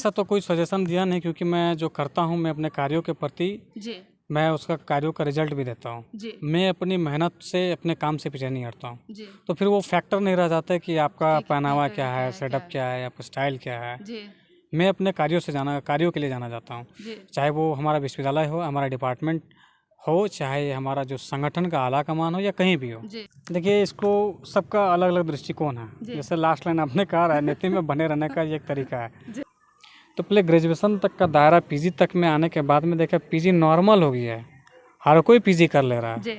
ऐसा तो कोई सजेशन दिया नहीं, क्योंकि मैं जो करता हूँ मैं अपने कार्यों के प्रति जी मैं उसका कार्यों का रिजल्ट भी देता हूँ। जी मैं अपनी मेहनत से अपने काम से पीछे नहीं हटता हूँ। जी तो फिर वो फैक्टर नहीं रह जाता है कि आपका कि कितना पहनावा कर क्या क्या है, है क्या सेटअप क्या है, आपका स्टाइल क्या है। जी मैं अपने कार्यों के लिए जाना चाहता हूँ। जी चाहे वो हमारा विश्वविद्यालय हो, हमारा डिपार्टमेंट हो, चाहे हमारा जो संगठन का आला कमान हो या कहीं भी हो। जी देखिए, इसको सबका अलग अलग दृष्टिकोण है। जी। जैसे लास्ट लाइन आपने कहा, राजनीति में बने रहने का ये एक तरीका है। जी तो पहले ग्रेजुएशन तक का दायरा पीजी तक में आने के बाद में देखा पीजी नॉर्मल हो गया है, हर कोई पीजी कर ले रहा है। जी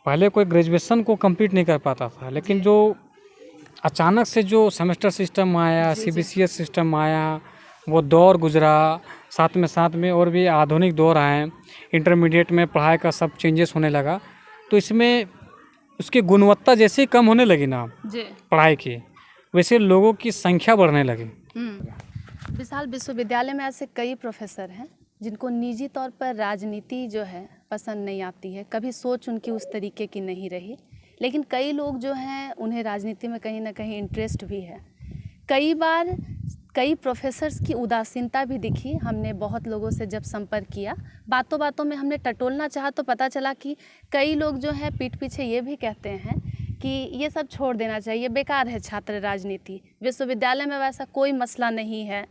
पहले कोई ग्रेजुएशन को कंप्लीट नहीं कर पाता था, लेकिन जी जो अचानक से जो सेमेस्टर सिस्टम आया, जी जी सीबीसीएस सिस्टम आया, वो दौर गुजरा, साथ में और भी आधुनिक दौर आए, इंटरमीडिएट में पढ़ाई का सब चेंजेस होने लगा। तो इसमें उसकी गुणवत्ता जैसे ही कम होने लगी ना जी पढ़ाई की, वैसे लोगों की संख्या बढ़ने लगी। विशाल विश्वविद्यालय में ऐसे कई प्रोफेसर हैं जिनको निजी तौर पर राजनीति जो है पसंद नहीं आती है, कभी सोच उनकी उस तरीके की नहीं रही, लेकिन कई लोग जो हैं उन्हें राजनीति में कहीं ना कहीं इंटरेस्ट भी है। कई बार कई प्रोफेसर्स की उदासीनता भी दिखी। हमने बहुत लोगों से जब संपर्क किया, बातों बातों में हमने टटोलना चाहा तो पता चला कि कई लोग जो हैं पीठ पीछे ये भी कहते हैं कि ये सब छोड़ देना चाहिए, बेकार है छात्र राजनीति, विश्वविद्यालय में वैसा कोई मसला नहीं है।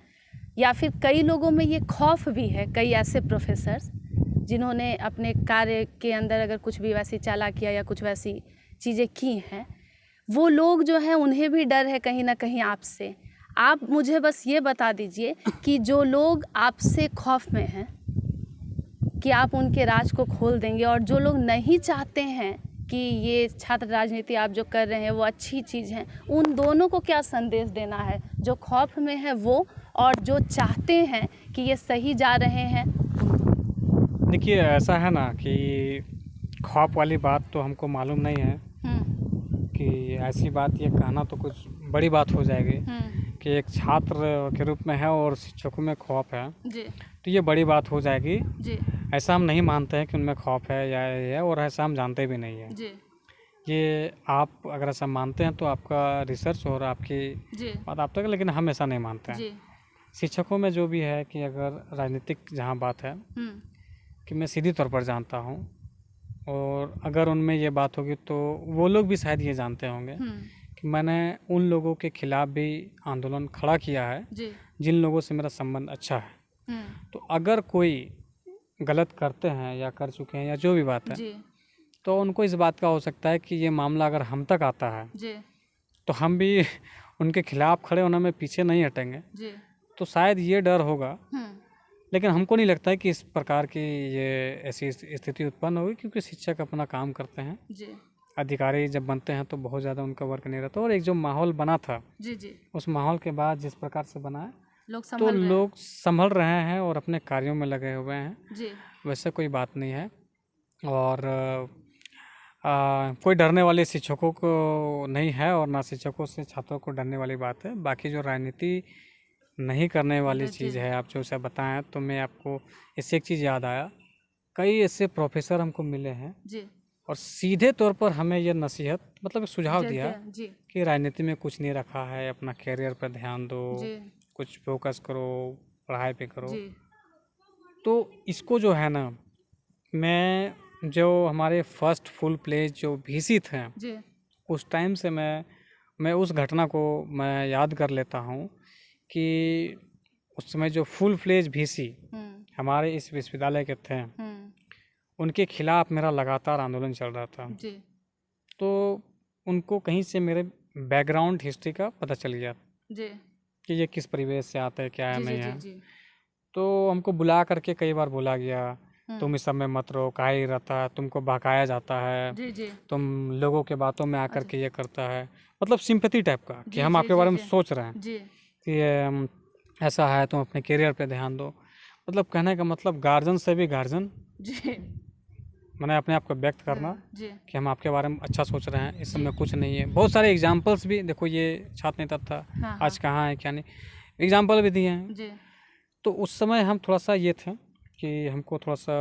या फिर कई लोगों में ये खौफ भी है, कई ऐसे प्रोफेसर्स जिन्होंने अपने कार्य के अंदर अगर कुछ भी वैसी चालाकियाँ या कुछ वैसी चीज़ें की हैं, वो लोग जो हैं उन्हें भी डर है कहीं ना कहीं आपसे। आप मुझे बस ये बता दीजिए कि जो लोग आपसे खौफ में हैं कि आप उनके राज को खोल देंगे, और जो लोग नहीं चाहते हैं कि ये छात्र राजनीति आप जो कर रहे हैं वो अच्छी चीज़ है, उन दोनों को क्या संदेश देना है, जो खौफ में है वो और जो चाहते हैं कि ये सही जा रहे हैं? देखिए, ऐसा है ना कि खौफ वाली बात तो हमको मालूम नहीं है कि ऐसी बात ये कहना तो कुछ बड़ी बात हो जाएगी कि एक छात्र के रूप में है और शिक्षकों में खौफ है, जी तो ये बड़ी बात हो जाएगी। जी ऐसा हम नहीं मानते हैं कि उनमें खौफ है या ये है, और ऐसा हम जानते भी नहीं है। जी ये आप अगर ऐसा मानते हैं तो आपका रिसर्च और आपकी जी बात आप तक, लेकिन हम ऐसा नहीं मानते हैं। जी शिक्षकों में जो भी है कि अगर राजनीतिक जहाँ बात है कि मैं सीधी तौर पर जानता हूँ, और अगर उनमें ये बात होगी तो वो लोग भी शायद ये जानते होंगे कि मैंने उन लोगों के खिलाफ भी आंदोलन खड़ा किया है जी जिन लोगों से मेरा संबंध अच्छा है। तो अगर कोई गलत करते हैं या कर चुके हैं या जो भी बात है, जी तो उनको इस बात का हो सकता है कि ये मामला अगर हम तक आता है जी तो हम भी उनके खिलाफ खड़े होने में पीछे नहीं हटेंगे। जी तो शायद ये डर होगा, लेकिन हमको नहीं लगता है कि इस प्रकार की ये ऐसी स्थिति उत्पन्न होगी, क्योंकि शिक्षक अपना काम करते हैं। जी अधिकारी जब बनते हैं तो बहुत ज़्यादा उनका वर्क नहीं रहता, और एक जो माहौल बना था जी जी उस माहौल के बाद जिस प्रकार से बना है लोग तो संभल रहे हैं। लोग संभल रहे हैं और अपने कार्यों में लगे हुए हैं। जी वैसे कोई बात नहीं है। और कोई डरने वाले शिक्षकों को नहीं है, और ना शिक्षकों से छात्रों को डरने वाली बात है। बाकी जो राजनीति नहीं करने वाली जी चीज़ है, आप जो उसे बताएं, तो मैं आपको इससे एक चीज़ याद आया, कई ऐसे प्रोफेसर हमको मिले हैं जी और सीधे तौर पर हमें यह नसीहत मतलब सुझाव जी दिया जी कि राजनीति में कुछ नहीं रखा है, अपना कैरियर पर ध्यान दो, जी कुछ फोकस करो, पढ़ाई पे करो। जी तो इसको जो है ना, मैं जो हमारे फर्स्ट फुल प्लेज जो वीसी थे जी उस टाइम से मैं उस घटना को मैं याद कर लेता हूँ कि उस समय जो फुल फ्लेज वीसी हमारे इस विश्वविद्यालय के थे, उनके खिलाफ मेरा लगातार आंदोलन चल रहा था। जी तो उनको कहीं से मेरे बैकग्राउंड हिस्ट्री का पता चल गया जी कि ये किस परिवेश से आता है, क्या है, जी नहीं जी है। जी तो हमको बुला करके कई बार बोला गया, तुम इस सब में मत रहो, काहे रहता है, तुमको बहकाया जाता है, जी जी तुम लोगों के बातों में आकर के ये करता है, मतलब सिंपैथी टाइप का कि जी हम जी आपके जी बारे में जी सोच रहे हैं जी कि ये ऐसा है, तुम अपने करियर पे ध्यान दो। मतलब कहने का मतलब गार्जियन से भी गार्जियन, जी मैंने अपने आप को व्यक्त करना जी कि हम आपके बारे में अच्छा सोच रहे हैं, इस सब जी। में कुछ नहीं है। बहुत सारे एग्जाम्पल्स भी देखो, ये छात्र नेता था, हाँ आज कहाँ है क्या नहीं, एग्जाम्पल भी दिए हैं। जी तो उस समय हम थोड़ा सा ये थे कि हमको थोड़ा सा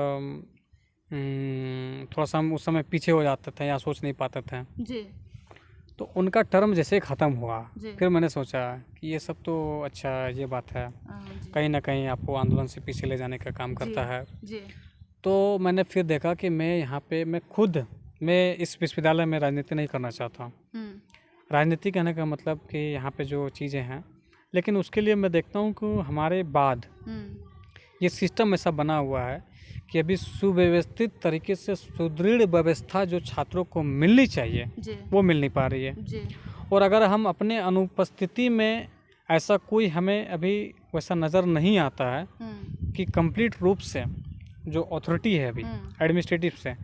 हम उस समय पीछे हो जाते थे या सोच नहीं पाते थे। जी तो उनका टर्म जैसे ख़त्म हुआ, फिर मैंने सोचा कि ये सब तो अच्छा ये बात है, कहीं ना कहीं आपको आंदोलन से पीछे ले जाने का काम करता है। तो मैंने फिर देखा कि मैं यहाँ पे मैं इस विश्वविद्यालय में राजनीति नहीं करना चाहता हूँ। राजनीति कहने का मतलब कि यहाँ पे जो चीज़ें हैं, लेकिन उसके लिए मैं देखता हूँ कि हमारे बाद ये सिस्टम ऐसा बना हुआ है कि अभी सुव्यवस्थित तरीके से सुदृढ़ व्यवस्था जो छात्रों को मिलनी चाहिए वो मिल नहीं पा रही है। और अगर हम अपने अनुपस्थिति में ऐसा कोई हमें अभी वैसा नज़र नहीं आता है कि कंप्लीट रूप से जो अथॉरिटी है अभी एडमिनिस्ट्रेटिव से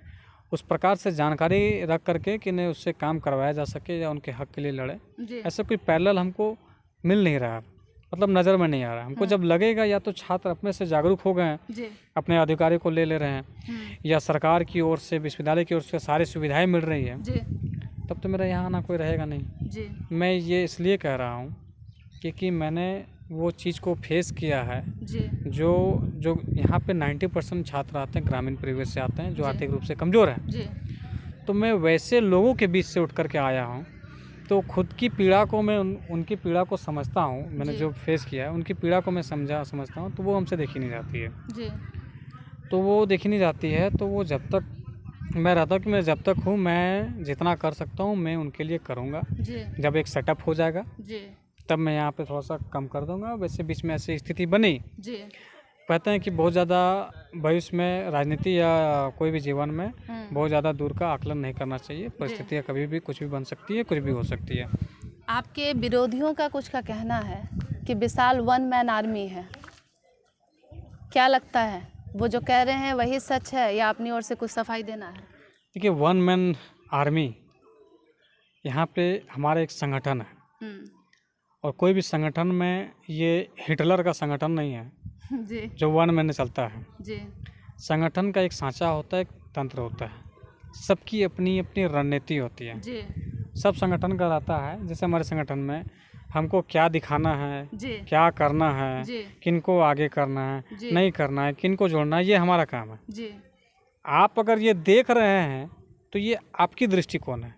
उस प्रकार से जानकारी रख करके कि नहीं उससे काम करवाया जा सके या उनके हक के लिए लड़े, ऐसा कोई पैरेलल हमको मिल नहीं रहा, मतलब नज़र में नहीं आ रहा। हमको जब लगेगा या तो छात्र अपने से जागरूक हो गए हैं, अपने अधिकारी को ले रहे हैं, या सरकार की ओर से विश्वविद्यालय की ओर से सारी सुविधाएं मिल रही है, तब तो मेरा यहाँ आना कोई रहेगा नहीं। मैं ये इसलिए कह रहा हूँ क्योंकि मैंने वो चीज़ को फेस किया है। जो यहाँ पे 90% छात्र आते हैं ग्रामीण परिवेश से आते हैं, जो आर्थिक रूप से कमज़ोर हैं। तो मैं वैसे लोगों के बीच से उठ कर के आया हूँ, तो खुद की पीड़ा को मैं उनकी पीड़ा को समझता हूँ। मैंने जो फेस किया है उनकी पीड़ा को मैं समझता हूँ, तो वो हमसे देखी नहीं जाती है। तो वो देखी नहीं जाती है, तो वो जब तक मैं रहता हूँ कि मैं जब तक हूँ, मैं जितना कर सकता हूँ मैं उनके लिए करूँगा। जब एक सेटअप हो जाएगा तब मैं यहाँ पे थोड़ा सा कम कर दूँगा। वैसे बीच में ऐसी स्थिति बनी, कहते हैं कि बहुत ज़्यादा भविष्य में राजनीति या कोई भी जीवन में बहुत ज़्यादा दूर का आकलन नहीं करना चाहिए। परिस्थितियाँ कभी भी कुछ भी बन सकती है, कुछ भी हो सकती है। आपके विरोधियों का कुछ का कहना है कि विशाल वन मैन आर्मी है, क्या लगता है वो जो कह रहे हैं वही सच है या अपनी ओर से कुछ सफाई देना है? देखिए, वन मैन आर्मी यहाँ पे हमारा एक संगठन है, और कोई भी संगठन में ये हिटलर का संगठन नहीं है जो वन मैन चलता है। संगठन का एक सांचा होता है, एक तंत्र होता है, सबकी अपनी अपनी रणनीति होती है। सब संगठन का रहता है, जैसे हमारे संगठन में हमको क्या दिखाना है, क्या करना है, किनको आगे करना है, नहीं करना है, किनको जोड़ना है, ये हमारा काम है। आप अगर ये देख रहे हैं तो ये आपकी दृष्टिकोण है,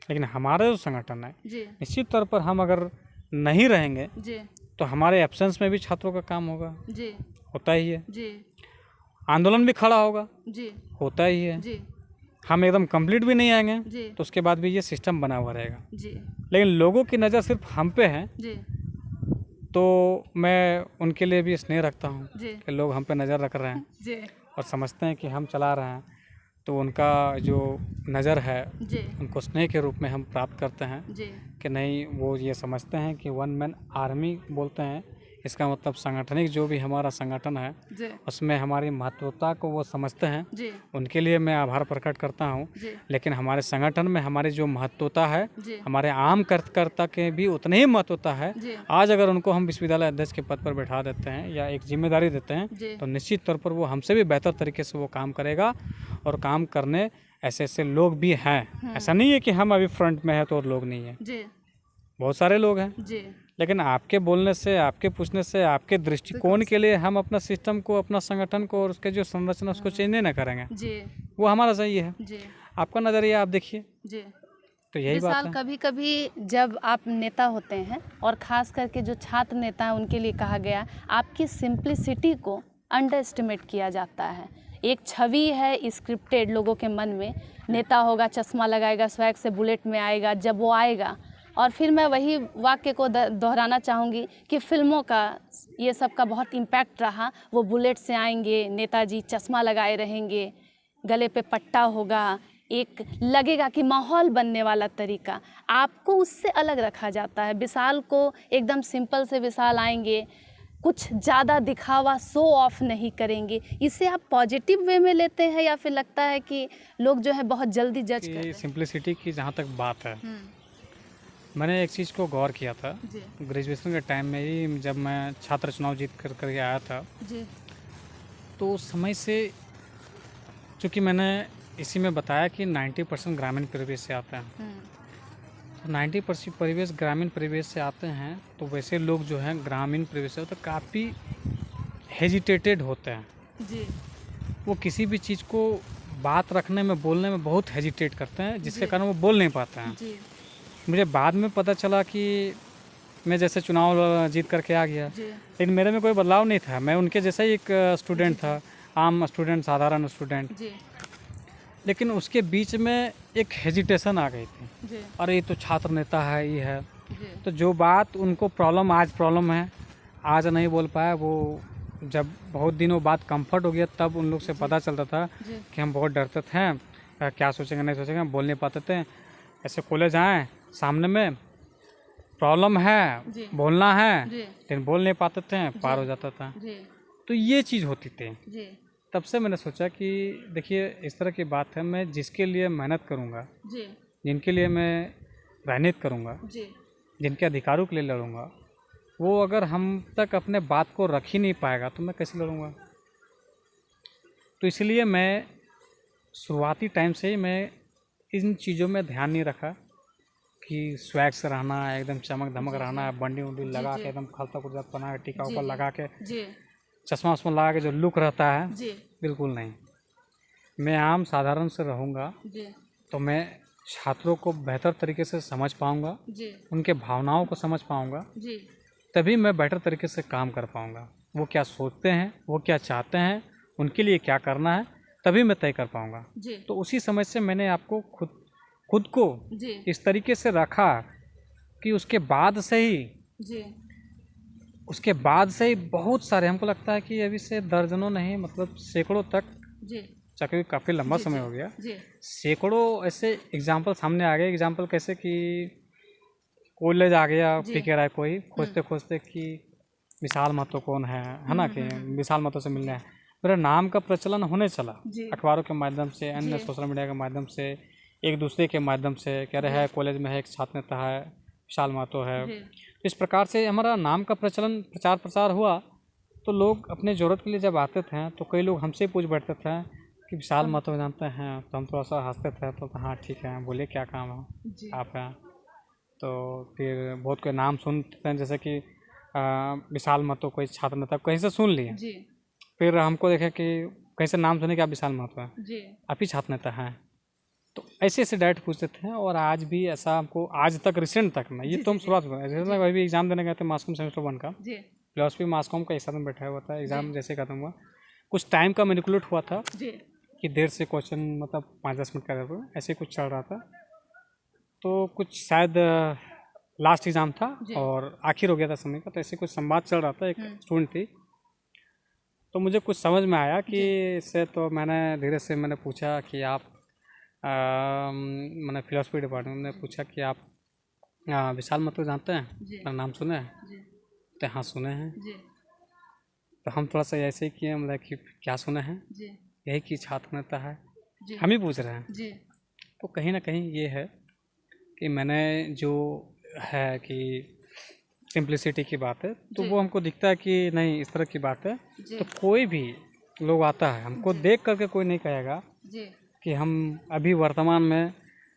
लेकिन हमारा जो संगठन है निश्चित तौर पर हम अगर नहीं रहेंगे तो हमारे एब्सेंस में भी छात्रों का काम होगा, होता ही है। आंदोलन भी खड़ा होगा, होता ही है। हम एकदम कंप्लीट भी नहीं आएंगे तो उसके बाद भी ये सिस्टम बना हुआ रहेगा। लेकिन लोगों की नज़र सिर्फ हम पे है, तो मैं उनके लिए भी स्नेह रखता हूँ कि लोग हम पे नज़र रख रहे हैं और समझते हैं कि हम चला रहे हैं, तो उनका जो नज़र है उनको स्नेह के रूप में हम प्राप्त करते हैं कि नहीं, वो ये समझते हैं कि वन मैन आर्मी बोलते हैं, इसका मतलब सांगठनिक जो भी हमारा संगठन है उसमें हमारी महत्वता को वो समझते हैं। उनके लिए मैं आभार प्रकट करता हूँ। लेकिन हमारे संगठन में हमारी जो महत्वता है, हमारे आम कार्यकर्ता के भी उतनी ही महत्वता है। आज अगर उनको हम विश्वविद्यालय अध्यक्ष के पद पर बैठा देते हैं या एक जिम्मेदारी देते हैं तो निश्चित तौर पर वो हमसे भी बेहतर तरीके से वो काम करेगा। और काम करने ऐसे लोग भी हैं, ऐसा नहीं है कि हम अभी फ्रंट में है तो और लोग नहीं है, बहुत सारे लोग हैं। लेकिन आपके बोलने से, आपके पूछने से, आपके दृष्टिकोण के लिए हम अपना सिस्टम को, अपना संगठन को और उसके जो संरचना उसको चेंज नहीं ना करेंगे। वो हमारा सही है। आपका नज़रिया आप देखिए, तो यही बात है। कभी कभी जब आप नेता होते हैं और ख़ास करके जो छात्र नेता हैं उनके लिए कहा गया, आपकी सिंप्लिसिटी को अंडर एस्टिमेट किया जाता है। एक छवि है स्क्रिप्टेड लोगों के मन में, नेता होगा, चश्मा लगाएगा, स्वैग से बुलेट में आएगा। जब वो आएगा, और फिर मैं वही वाक्य को दोहराना चाहूँगी कि फिल्मों का ये सब का बहुत इम्पैक्ट रहा। वो बुलेट से आएंगे, नेताजी चश्मा लगाए रहेंगे, गले पे पट्टा होगा, एक लगेगा कि माहौल बनने वाला तरीका। आपको उससे अलग रखा जाता है। विशाल को एकदम सिंपल से विशाल आएंगे, कुछ ज़्यादा दिखावा, शो ऑफ नहीं करेंगे। इसे आप पॉजिटिव वे में लेते हैं या फिर लगता है कि लोग जो है बहुत जल्दी जज करते हैं? सिंप्लिसिटी की जहाँ तक बात है, मैंने एक चीज़ को गौर किया था ग्रेजुएशन के टाइम में ही, जब मैं छात्र चुनाव जीत कर आया था तो उस समय से, चूँकि मैंने इसी में बताया कि 90% ग्रामीण परिवेश से आते हैं, तो 90% परिवेश ग्रामीण परिवेश से आते हैं, तो वैसे लोग जो हैं ग्रामीण परिवेश से तो काफ़ी हेजिटेटेड होते हैं। वो किसी भी चीज़ को बात रखने में, बोलने में बहुत हेजिटेट करते हैं, जिसके कारण वो बोल नहीं पाते हैं। मुझे बाद में पता चला कि मैं जैसे चुनाव जीत करके आ गया, लेकिन मेरे में कोई बदलाव नहीं था। मैं उनके जैसा ही एक स्टूडेंट था, आम स्टूडेंट, साधारण स्टूडेंट। लेकिन उसके बीच में एक हेजिटेशन आ गई थी, अरे ये तो छात्र नेता है, ये है। तो जो बात उनको प्रॉब्लम है, आज नहीं बोल पाया, वो जब बहुत दिनों बाद कंफर्ट हो गया तब उन लोग से पता चलता था कि हम बहुत डरते थे, क्या सोचेंगे नहीं सोचेंगे, बोल नहीं पाते थे। ऐसे कॉलेज आए, सामने में प्रॉब्लम है, बोलना है, लेकिन बोल नहीं पाते थे, पार हो जाता था। तो ये चीज़ होती थी। तब से मैंने सोचा कि देखिए इस तरह की बात है, मैं जिसके लिए मेहनत करूँगा, जिनके लिए मैं राजनीति करूँगा, जिनके अधिकारों के लिए लड़ूंगा, वो अगर हम तक अपने बात को रख ही नहीं पाएगा तो मैं कैसे लड़ूंगा। तो इसलिए मैं शुरुआती टाइम से ही मैं इन चीज़ों में ध्यान नहीं रखा कि स्वैग से रहना, एकदम चमक धमक रहना, बंडी उंडी लगा के एकदम खलता कुर्ता बना के, टीका उका लगा के, चश्मा उस्मा लगा के जो लुक रहता है, बिल्कुल नहीं। मैं आम साधारण से रहूँगा तो मैं छात्रों को बेहतर तरीके से समझ पाऊँगा, उनके भावनाओं को समझ पाऊँगा, तभी मैं बेटर तरीके से काम कर पाऊँगा। वो क्या सोचते हैं, वो क्या चाहते हैं, उनके लिए क्या करना है, तभी मैं तय कर पाऊँगा। तो उसी समझ से मैंने आपको खुद को इस तरीके से रखा कि उसके बाद से ही बहुत सारे, हमको लगता है कि अभी से दर्जनों नहीं, मतलब सैकड़ों तक, चाहे काफ़ी लंबा समय हो गया, सैकड़ों ऐसे एग्जाम्पल सामने आ गए। एग्जाम्पल कैसे कि कॉलेज आ गया, पीके राय कोई खोजते खोजते कि विशाल महतो कौन है ना, कि विशाल महतो से मिलने हैं। मेरे नाम का प्रचलन होने चला अखबारों के माध्यम से, अन्य सोशल मीडिया के माध्यम से, एक दूसरे के माध्यम से, कह रहे हैं कॉलेज में है एक छात्र नेता है, विशाल महतो है। तो इस प्रकार से हमारा नाम का प्रचलन, प्रचार प्रसार हुआ। तो लोग अपने ज़रूरत के लिए जब आते थे तो कई लोग हमसे पूछ बैठते थे कि विशाल महतो जानते हैं, तो हम थोड़ा सा हंसते थे, तो हाँ ठीक है, बोलिए क्या काम है आप हैं। तो फिर बहुत कोई नाम सुनते हैं, जैसे कि विशाल महतो कोई छात्र नेता कहीं से सुन लिए, फिर हमको देखे कि कहीं से नाम सुने कि आप विशाल महतो हैं, आप ही छात्र नेता हैं। तो ऐसे डायरेक्ट पूछते थे। और आज भी ऐसा हमको, आज तक रिसेंट तक में, ये तो हम शुरुआत हुआ, अभी एग्जाम देने गए थे मास्कॉम सेमेस्टर 1 का, फिलॉसफी मास्कॉम का एक साथ में बैठा हुआ था। एग्जाम जैसे खत्म हुआ, कुछ टाइम का मैनिपुलेट हुआ था कि देर से क्वेश्चन, मतलब 5-10 मिनट का ऐसे कुछ चल रहा था। तो कुछ शायद लास्ट एग्ज़ाम था और आखिर हो गया था समय का, तो ऐसे कुछ संवाद चल रहा था। एक स्टूडेंट थी, तो मुझे कुछ समझ में आया कि इससे, तो मैंने धीरे से मैंने पूछा कि आप, मैंने फिलोसफी डिपार्टमेंट में पूछा कि आप विशाल महतो जानते हैं, मेरा नाम सुने हैं? तो हाँ सुने हैं। तो हम थोड़ा सा ऐसे ही किए, मतलब कि क्या सुने हैं, यही कि छात्र नेता है, हम ही पूछ रहे हैं। तो कहीं ना कहीं ये है कि मैंने जो है कि सिंप्लिसिटी की बात है, तो वो हमको दिखता है कि नहीं इस तरह की बात है। तो कोई भी लोग आता है, हमको देख करके कोई नहीं कहेगा कि हम अभी वर्तमान में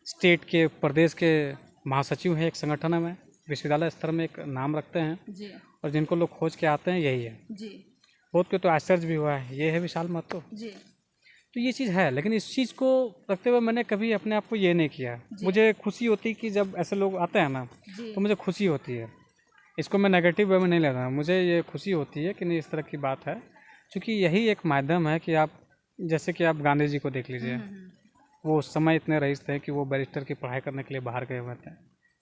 स्टेट के, प्रदेश के महासचिव हैं एक संगठन में, विश्वविद्यालय स्तर में एक नाम रखते हैं, और जिनको लोग खोज के आते हैं यही है। बहुत के तो आश्चर्य भी हुआ है, ये है विशाल महतो। तो ये चीज़ है, लेकिन इस चीज़ को रखते हुए मैंने कभी अपने आप को ये नहीं किया। मुझे खुशी होती कि जब ऐसे लोग आते हैं ना, तो मुझे खुशी होती है। इसको मैं नेगेटिव वे में नहीं लेता, मुझे ये खुशी होती है कि नहीं इस तरह की बात है, क्योंकि यही एक माध्यम है कि आप, जैसे कि आप गांधी जी को देख लीजिए, वो उस समय इतने रईस थे कि वो बैरिस्टर की पढ़ाई करने के लिए बाहर गए हुए थे,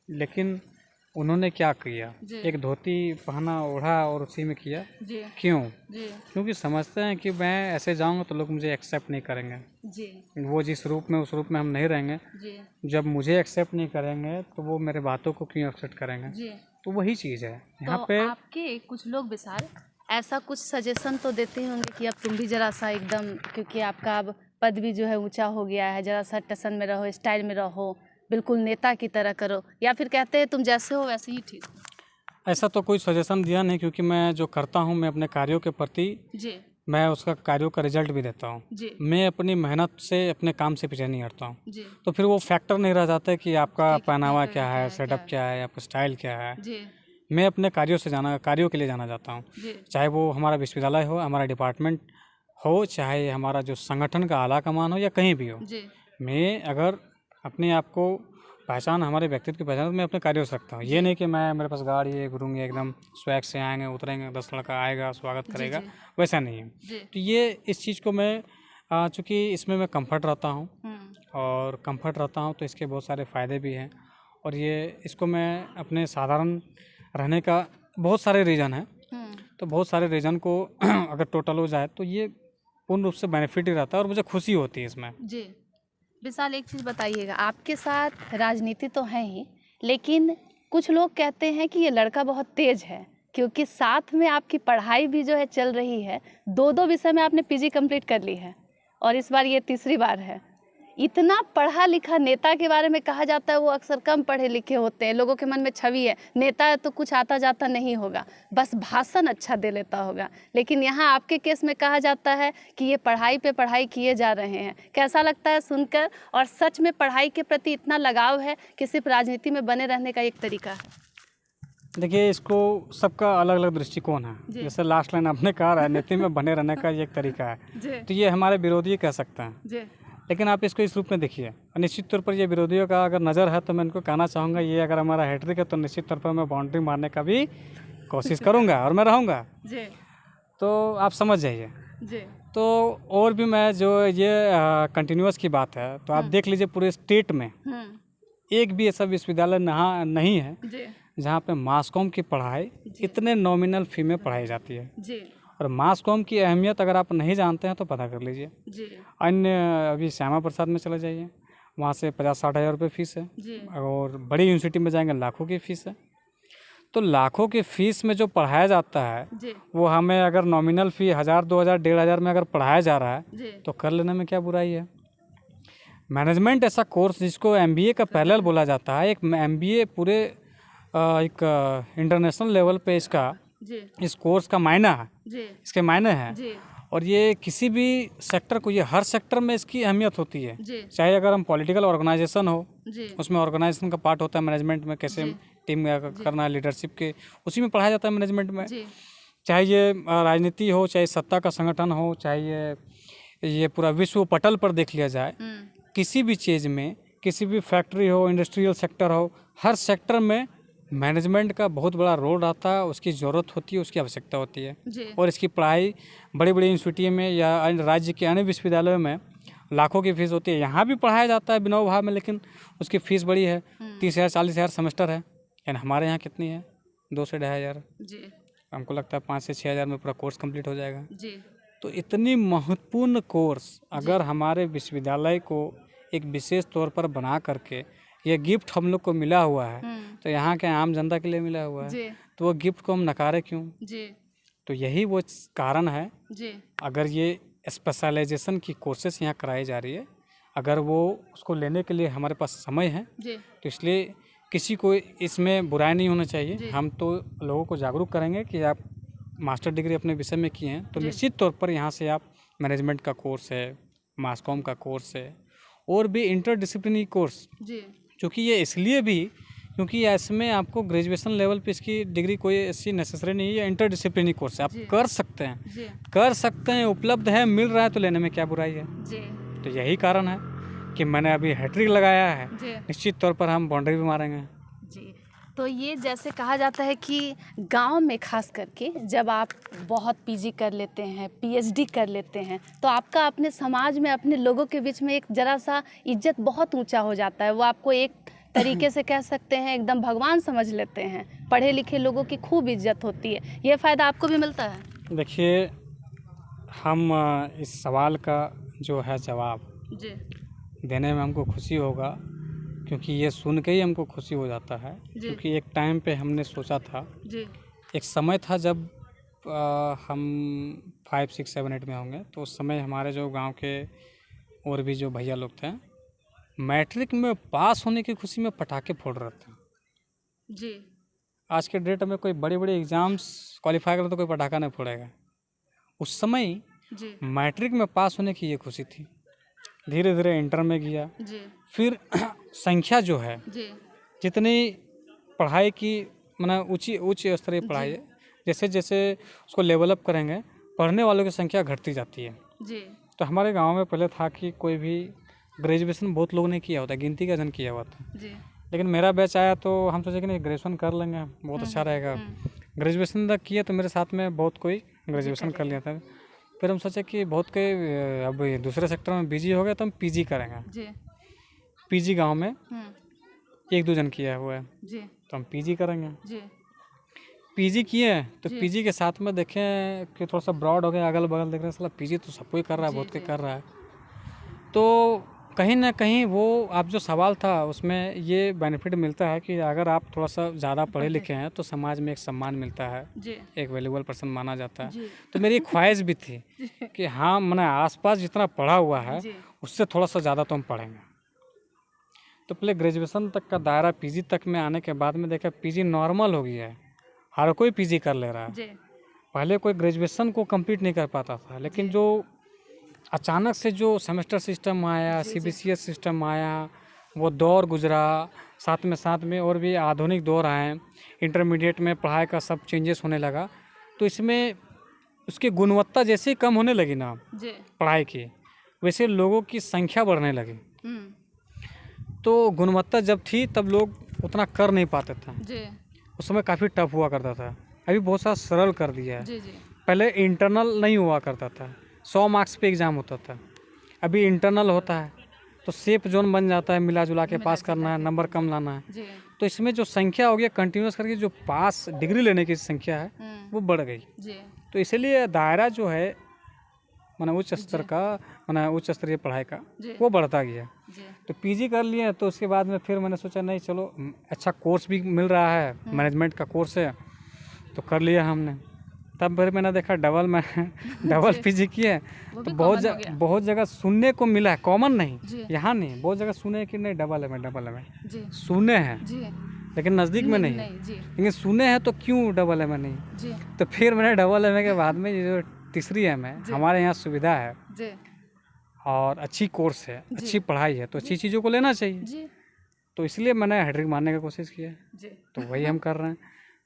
लेकिन उन्होंने क्या किया, एक धोती पहना, ओढ़ा और उसी में किया। क्यों? क्योंकि समझते हैं कि मैं ऐसे जाऊंगा तो लोग मुझे एक्सेप्ट नहीं करेंगे, वो जिस रूप में, उस रूप में हम नहीं रहेंगे। जब मुझे एक्सेप्ट नहीं करेंगे तो वो मेरे बातों को क्यों एक्सेप्ट करेंगे। तो वही चीज़ है यहाँ तो पे। आपके कुछ लोग विशाल ऐसा कुछ सजेशन तो देते होंगे कि अब तुम भी जरा सा एकदम, क्योंकि आपका अब पद भी जो है ऊंचा हो गया है, जरा सा टसन में रहो, स्टाइल में रहो, बिल्कुल नेता की तरह करो, या फिर कहते हैं तुम जैसे हो वैसे ही ठीक हो? ऐसा तो कोई सजेशन दिया नहीं, क्योंकि मैं जो करता हूँ, मैं अपने कार्यों के प्रति मैं उसका कार्यों का रिजल्ट भी देता हूँ। मैं अपनी मेहनत से, अपने काम से पीछे नहीं हटता हूँ। तो फिर वो फैक्टर नहीं रह जाता कि आपका पहनावा क्या है, सेटअप क्या है, आपका स्टाइल क्या है। मैं अपने कार्यों के लिए जाना जाता हूँ, चाहे वो हमारा विश्वविद्यालय हो, हमारा डिपार्टमेंट हो, चाहे हमारा जो संगठन का आला कमान हो, या कहीं भी हो। मैं अगर अपने आप को पहचान हमारे व्यक्तित्व की पहचान मैं अपने कार्यों से रखता हूँ। ये नहीं कि मैं मेरे पास गाड़ी है घूमूंगी एकदम स्वैग से आएंगे उतरेंगे 10 लड़का आएगा स्वागत करेगा, वैसा नहीं है। तो ये इस चीज़ को मैं चूँकि इसमें मैं कंफर्ट रहता हूँ और कंफर्ट रहता हूँ तो इसके बहुत सारे फ़ायदे भी हैं। और ये इसको मैं अपने साधारण रहने का बहुत सारे रीज़न हैं, तो बहुत सारे रीज़न को अगर टोटल हो जाए तो ये पूर्ण रूप से बेनिफिट ही रहता है और मुझे खुशी होती है इसमें। जी विशाल, एक चीज़ बताइएगा, आपके साथ राजनीति तो है ही, लेकिन कुछ लोग कहते हैं कि ये लड़का बहुत तेज है, क्योंकि साथ में आपकी पढ़ाई भी जो है चल रही है। 2 विषय में आपने पीजी कंप्लीट कर ली है और इस बार ये तीसरी बार है। इतना पढ़ा लिखा नेता के बारे में कहा जाता है वो अक्सर कम पढ़े लिखे होते हैं। लोगों के मन में छवि है नेता है तो कुछ आता जाता नहीं होगा, बस भाषण अच्छा दे लेता होगा। लेकिन यहाँ आपके केस में कहा जाता है कि ये पढ़ाई पे पढ़ाई किए जा रहे हैं। कैसा लगता है सुनकर? और सच में पढ़ाई के प्रति इतना लगाव है कि सिर्फ राजनीति में बने रहने का एक तरीका है? देखिए, इसको सबका अलग अलग दृष्टिकोण है। जैसे लास्ट लाइन आपने कहा राजनीति में बने रहने का ये एक तरीका है, तो ये हमारे विरोधी कह सकते हैं। लेकिन आप इसको इस रूप में देखिए, निश्चित तौर पर ये विरोधियों का अगर नज़र है तो मैं इनको कहना चाहूँगा, ये अगर हमारा हैट्रिक है तो निश्चित तौर पर मैं बाउंड्री मारने का भी कोशिश करूँगा और मैं रहूँगा। तो आप समझ जाइए। तो और भी मैं जो ये कंटिन्यूअस की बात है तो आप देख लीजिए पूरे स्टेट में एक भी ऐसा विश्वविद्यालय नहीं है जहाँ पे मास कॉम की पढ़ाई इतने नॉमिनल फी में पढ़ाई जाती है। और मास कॉम की अहमियत अगर आप नहीं जानते हैं तो पता कर लीजिए। अन्य अभी श्यामा प्रसाद में चले जाइए, वहाँ से 50-60 हज़ार रुपये फ़ीस है और बड़ी यूनिवर्सिटी में जाएंगे लाखों की फ़ीस है। तो लाखों की फ़ीस में जो पढ़ाया जाता है वो हमें अगर नॉमिनल फ़ी 1000, 2000, 1500 में अगर पढ़ाया जा रहा है तो कर लेने में क्या बुराई है। मैनेजमेंट ऐसा कोर्स जिसको MBA का पैरेलल बोला जाता है, एक MBA पूरे एक इंटरनेशनल लेवल पे इसका इस कोर्स का मायना है, इसके मायने हैं। और ये किसी भी सेक्टर को, ये हर सेक्टर में इसकी अहमियत होती है। चाहे अगर हम पॉलिटिकल ऑर्गेनाइजेशन हो उसमें ऑर्गेनाइजेशन का पार्ट होता है मैनेजमेंट में, कैसे टीम करना है, लीडरशिप के उसी में पढ़ाया जाता है मैनेजमेंट में। चाहे ये राजनीति हो, चाहे सत्ता का संगठन हो, चाहे ये पूरा विश्व पटल पर देख लिया जाए, किसी भी चीज़ में, किसी भी फैक्ट्री हो, इंडस्ट्रियल सेक्टर हो, हर सेक्टर में मैनेजमेंट का बहुत बड़ा रोल रहता है, उसकी ज़रूरत होती है, उसकी आवश्यकता होती है। और इसकी पढ़ाई बड़ी बड़ी यूनिवर्सिटी में या राज्य के अन्य विश्वविद्यालयों में लाखों की फ़ीस होती है। यहाँ भी पढ़ाया जाता है बिना भाव में, लेकिन उसकी फ़ीस बड़ी है, 30,000 40,000 सेमेस्टर है। यानी हमारे यहाँ कितनी है? 2 से 2,500। हमको लगता है 5 से 6,000 में पूरा कोर्स कंप्लीट हो जाएगा। तो इतनी महत्वपूर्ण कोर्स अगर हमारे विश्वविद्यालय को एक विशेष तौर पर बना करके ये गिफ्ट हम लोग को मिला हुआ है, तो यहाँ के आम जनता के लिए मिला हुआ है, तो वो गिफ्ट को हम नकारे क्यों? तो यही वो कारण है। अगर ये स्पेशलाइजेशन की कोर्सेस यहाँ कराई जा रही है, अगर वो उसको लेने के लिए हमारे पास समय है तो इसलिए किसी को इसमें बुराई नहीं होना चाहिए। हम तो लोगों को जागरूक करेंगे कि आप मास्टर डिग्री अपने विषय में किए हैं तो निश्चित तौर पर यहाँ से आप मैनेजमेंट का कोर्स है, मास कॉम का कोर्स है और भी इंटरडिसिप्लिनरी कोर्स, क्योंकि ये इसलिए भी क्योंकि इसमें आपको ग्रेजुएशन लेवल पे इसकी डिग्री कोई ऐसी नेसेसरी नहीं है। इंटरडिसिप्लिनरी कोर्स है, आप कर सकते हैं, उपलब्ध है, मिल रहा है तो लेने में क्या बुराई है। तो यही कारण है कि मैंने अभी हैट्रिक लगाया है। निश्चित तौर पर हम बाउंड्री भी मारेंगे। तो ये जैसे कहा जाता है कि गांव में खास करके जब आप बहुत पीजी कर लेते हैं, पीएचडी कर लेते हैं, तो आपका अपने समाज में, अपने लोगों के बीच में एक जरा सा इज्जत बहुत ऊंचा हो जाता है। वो आपको एक तरीके से कह सकते हैं एकदम भगवान समझ लेते हैं। पढ़े लिखे लोगों की खूब इज्जत होती है। ये फ़ायदा आपको भी मिलता है? देखिए, हम इस सवाल का जो है जवाब देने में हमको खुशी होगा, क्योंकि ये सुन के ही हमको खुशी हो जाता है। क्योंकि एक टाइम पे हमने सोचा था, एक समय था जब हम 5, 6, 7, 8 में होंगे, तो उस समय हमारे जो गांव के और भी जो भैया लोग थे, मैट्रिक में पास होने की खुशी में पटाखे फोड़ रहे थे। आज के डेट में कोई बड़े बड़े एग्ज़ाम्स क्वालिफाई करे तो कोई पटाखा नहीं फोड़ेगा। उस समय मैट्रिक में पास होने की ये खुशी थी। धीरे धीरे इंटर में गया, फिर संख्या जो है, जितनी पढ़ाई की उच्च स्तरीय पढ़ाई है, जैसे जैसे उसको लेवल अप करेंगे, पढ़ने वालों की संख्या घटती जाती है। तो हमारे गांव में पहले था कि कोई भी ग्रेजुएशन बहुत लोगों ने किया होता है, गिनती का जन किया हुआ था। लेकिन मेरा बैच आया तो हम सोचे कि नहीं ग्रेजुएशन कर लेंगे, बहुत अच्छा रहेगा। ग्रेजुएशन तक किया तो मेरे साथ में बहुत कोई ग्रेजुएशन कर लिया था। फिर हम सोचे कि बहुत कोई अब दूसरे सेक्टर में बिजी हो गया तो हम पीजी करेंगे। पीजी गांव में 1-2 जन किया हुआ है तो हम पीजी करेंगे। पीजी किए तो पीजी के साथ में देखें कि थोड़ा सा ब्रॉड हो गया, अगल बगल देख रहे हैं साला पीजी तो सब कोई कर रहा है, बहुत कोई कर रहा है। तो कहीं ना कहीं वो आप जो सवाल था उसमें ये बेनिफिट मिलता है कि अगर आप थोड़ा सा ज़्यादा पढ़े लिखे हैं तो समाज में एक सम्मान मिलता है, एक वैल्यूबल पर्सन माना जाता है। तो मेरी एक ख्वाहिश भी थी कि हाँ मैंने आसपास जितना पढ़ा हुआ है उससे थोड़ा सा ज़्यादा तो हम पढ़ेंगे। तो पहले ग्रेजुएशन तक का दायरा पीजी तक में आने के बाद में देखा पीजी नॉर्मल हो गया है, हर कोई पीजी कर ले रहा है। पहले कोई ग्रेजुएशन को कंप्लीट नहीं कर पाता था, लेकिन जो अचानक से जो सेमेस्टर सिस्टम आया, सीबीसीएस सिस्टम आया, वो दौर गुजरा, साथ में और भी आधुनिक दौर आए, इंटरमीडिएट में पढ़ाई का सब चेंजेस होने लगा, तो इसमें उसकी गुणवत्ता जैसे कम होने लगी ना पढ़ाई की, वैसे लोगों की संख्या बढ़ने लगी। तो गुणवत्ता जब थी तब लोग उतना कर नहीं पाते थे, उस समय काफ़ी टफ हुआ करता था। अभी बहुत सारा सरल कर दिया है। पहले इंटरनल नहीं हुआ करता था, 100 मार्क्स पे एग्ज़ाम होता था, अभी इंटरनल होता है तो सेफ जोन बन जाता है, मिला जुला के पास करना है, नंबर कम लाना है। तो इसमें जो संख्या हो गया कंटिन्यूस करके जो पास डिग्री लेने की संख्या है वो बढ़ गई। तो इसलिए दायरा जो है माना उच्च स्तर का, माना उच्च स्तरीय पढ़ाई का वो बढ़ता गया। तो पीजी कर लिए तो उसके बाद में फिर मैंने सोचा नहीं चलो अच्छा कोर्स भी मिल रहा है, मैनेजमेंट का कोर्स है तो कर लिया हमने। तब फिर मैंने देखा डबल पीजी किए तो बहुत जगह सुनने को मिला है, कॉमन नहीं यहाँ नहीं, बहुत जगह सुने कि नहीं डबल है सुने हैं लेकिन नज़दीक में नहीं, लेकिन सुने हैं तो क्यों डबल एम नहीं। तो फिर मैंने डबल एम के बाद में ये जो तीसरी एम है, हमारे यहाँ सुविधा है और अच्छी कोर्स है, अच्छी पढ़ाई है, तो अच्छी चीज़ों को लेना चाहिए। तो इसलिए मैंने हैट्रिक मारने की कोशिश की है, तो वही हम कर रहे हैं।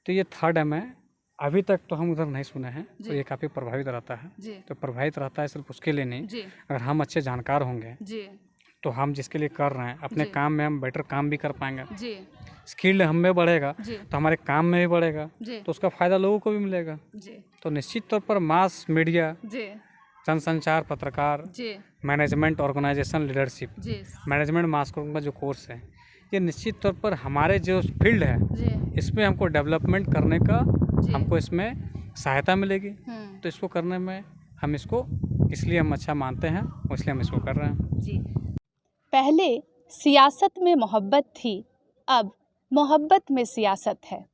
तो ये 3rd एम है, अभी तक तो हम उधर नहीं सुने हैं, तो ये काफ़ी प्रभावित रहता है। तो प्रभावित रहता है सिर्फ उसके लिए नहीं, अगर हम अच्छे जानकार होंगे तो हम जिसके लिए कर रहे हैं अपने काम में हम बेटर काम भी कर पाएंगे, स्किल्ड हम में बढ़ेगा तो हमारे काम में भी बढ़ेगा, तो उसका फ़ायदा लोगों को भी मिलेगा। तो निश्चित तौर पर मास मीडिया, जनसंचार, पत्रकार, मैनेजमेंट, ऑर्गेनाइजेशन, लीडरशिप, मैनेजमेंट मास कॉम का जो कोर्स है ये निश्चित तौर पर हमारे जो फील्ड है इसमें हमको डेवलपमेंट करने का हमको इसमें सहायता मिलेगी। तो इसको करने में हम इसको इसलिए हम अच्छा मानते हैं, इसलिए हम इसको कर रहे हैं। पहले सियासत में मोहब्बत थी, अब मोहब्बत में सियासत है।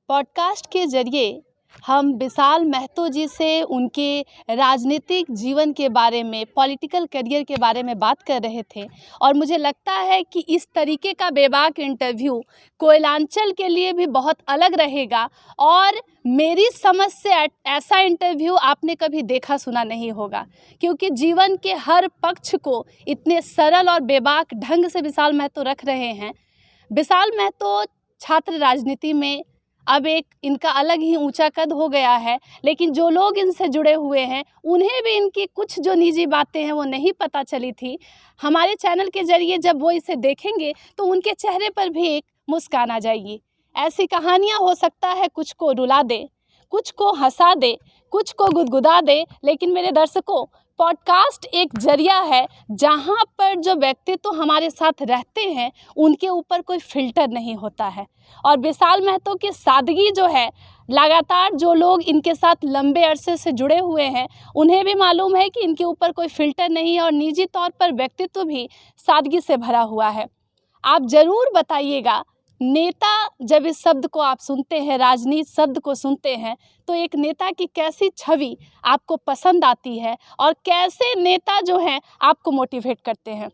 पॉडकास्ट के जरिए हम विशाल महतो जी से उनके राजनीतिक जीवन के बारे में, पॉलिटिकल करियर के बारे में बात कर रहे थे और मुझे लगता है कि इस तरीके का बेबाक इंटरव्यू कोयलांचल के लिए भी बहुत अलग रहेगा और मेरी समझ से ऐसा इंटरव्यू आपने कभी देखा सुना नहीं होगा, क्योंकि जीवन के हर पक्ष को इतने सरल और बेबाक ढंग से विशाल महतो रख रहे हैं। विशाल महतो छात्र राजनीति में अब एक इनका अलग ही ऊंचा कद हो गया है, लेकिन जो लोग इनसे जुड़े हुए हैं उन्हें भी इनकी कुछ जो निजी बातें हैं वो नहीं पता चली थी। हमारे चैनल के जरिए जब वो इसे देखेंगे तो उनके चेहरे पर भी एक मुस्कान आ जाएगी। ऐसी कहानियाँ हो सकता है कुछ को रुला दे, कुछ को हंसा दे, कुछ को गुदगुदा दे, लेकिन मेरे दर्शकों पॉडकास्ट एक जरिया है जहाँ पर जो व्यक्तित्व हमारे साथ रहते हैं उनके ऊपर कोई फ़िल्टर नहीं होता है। और विशाल महतो की सादगी जो है, लगातार जो लोग इनके साथ लंबे अरसे से जुड़े हुए हैं उन्हें भी मालूम है कि इनके ऊपर कोई फ़िल्टर नहीं है और निजी तौर पर व्यक्तित्व भी सादगी से भरा हुआ है। आप ज़रूर बताइएगा, नेता जब इस शब्द को आप सुनते हैं, राजनीति शब्द को सुनते हैं, तो एक नेता की कैसी छवि आपको पसंद आती है और कैसे नेता जो हैं आपको मोटिवेट करते हैं।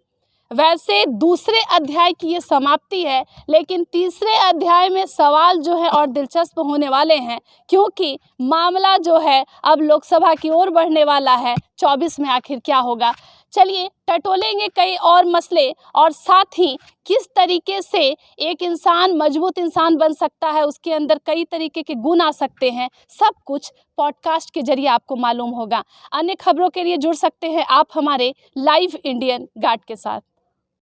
वैसे दूसरे अध्याय की ये समाप्ति है, लेकिन तीसरे अध्याय में सवाल जो है और दिलचस्प होने वाले हैं, क्योंकि मामला जो है अब लोकसभा की ओर बढ़ने वाला है। 24 में आखिर क्या होगा, चलिए टटोलेंगे कई और मसले और साथ ही किस तरीके से एक इंसान मजबूत इंसान बन सकता है, उसके अंदर कई तरीके के गुण आ सकते हैं, सब कुछ पॉडकास्ट के जरिए आपको मालूम होगा। अन्य खबरों के लिए जुड़ सकते हैं आप हमारे लाइव इंडियन गार्ड के साथ।